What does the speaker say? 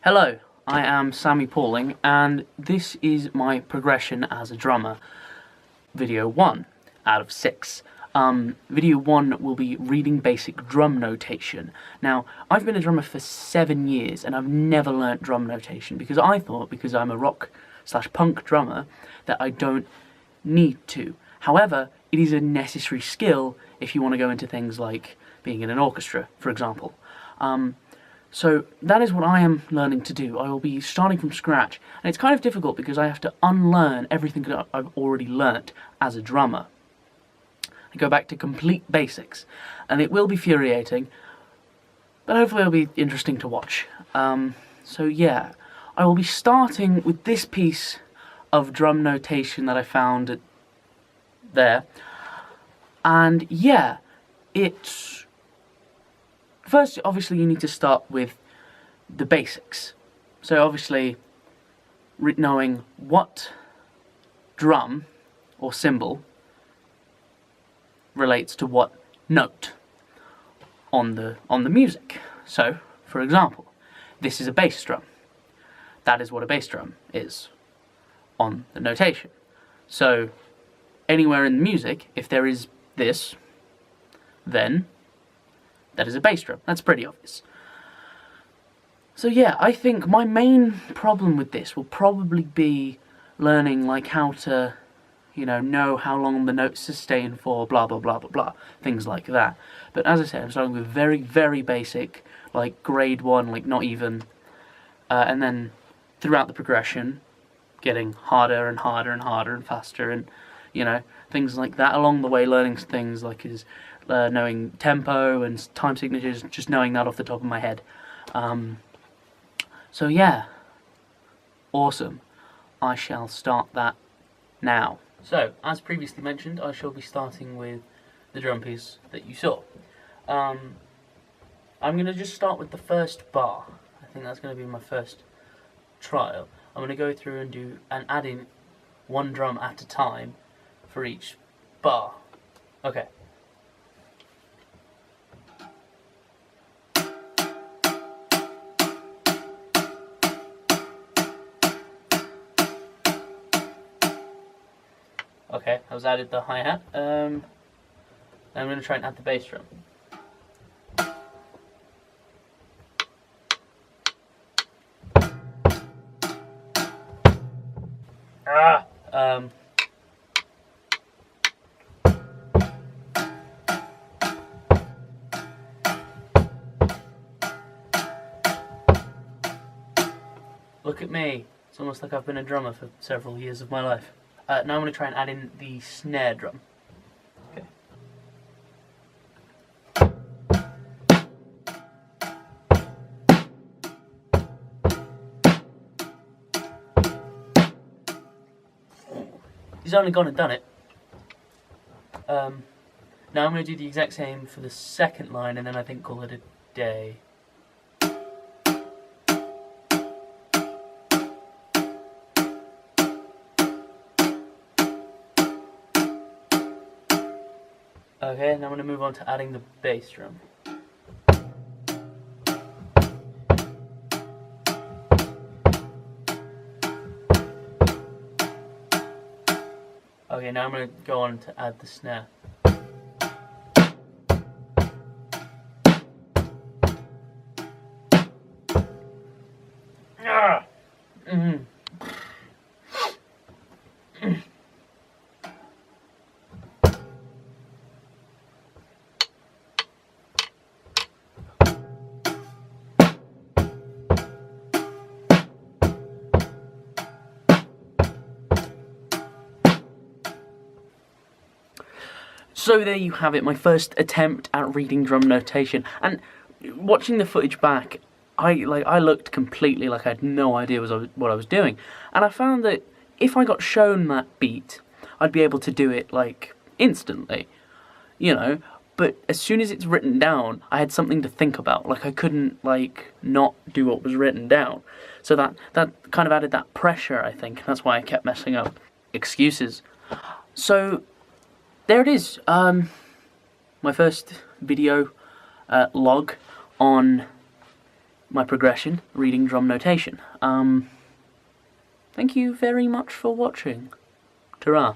Hello, I am Sammy Pauling, and this is my progression as a drummer. Video 1 out of 6. Video 1 will be reading basic drum notation. Now, I've been a drummer for 7 years, and I've never learnt drum notation, because I thought, because I'm a rock/punk drummer, that I don't need to. However, it is a necessary skill if you want to go into things like being in an orchestra, for example. So that is what I am learning to do. I will be starting from scratch, and it's kind of difficult because I have to unlearn everything that I've already learnt as a drummer. I go back to complete basics, and it will be infuriating, but hopefully it'll be interesting to watch. So yeah, I will be starting with this piece of drum notation that I found there, and yeah, it's... First, obviously, you need to start with the basics. So obviously, knowing what drum or cymbal relates to what note on the music. So, for example, this is a bass drum. That is what a bass drum is on the notation. So, anywhere in the music, if there is this, then that is a bass drum. That's pretty obvious. So yeah, I think my main problem with this will probably be learning like how to, know how long the notes sustain for, blah blah blah blah blah, things like that. But as I said, I'm starting with very, very basic, like grade 1, like not even, and then throughout the progression, getting harder and harder and harder and faster, and things like that. Along the way, learning things like knowing tempo and time signatures, just knowing that off the top of my head. So yeah, awesome. I shall start that now. So, as previously mentioned, I shall be starting with the drum piece that you saw. I'm going to just start with the first bar. I think that's going to be my first trial. I'm going to go through and add in one drum at a time for each bar. Okay. Okay, I was added the hi-hat. I'm going to try and add the bass drum. Look at me. It's almost like I've been a drummer for several years of my life. Now I'm going to try and add in the snare drum. Okay. He's only gone and done it. Now I'm going to do the exact same for the second line, and then I think call it a day. Okay, now I'm going to move on to adding the bass drum. Okay, now I'm going to go on to add the snare. So there you have it, my first attempt at reading drum notation. And watching the footage back, I looked completely like I had no idea what I was doing. And I found that if I got shown that beat, I'd be able to do it like instantly, But as soon as it's written down, I had something to think about. Like I couldn't not do what was written down. So that kind of added that pressure, I think. That's why I kept messing up. Excuses. So there it is, my first video log on my progression reading drum notation. Thank you very much for watching. Ta-ra.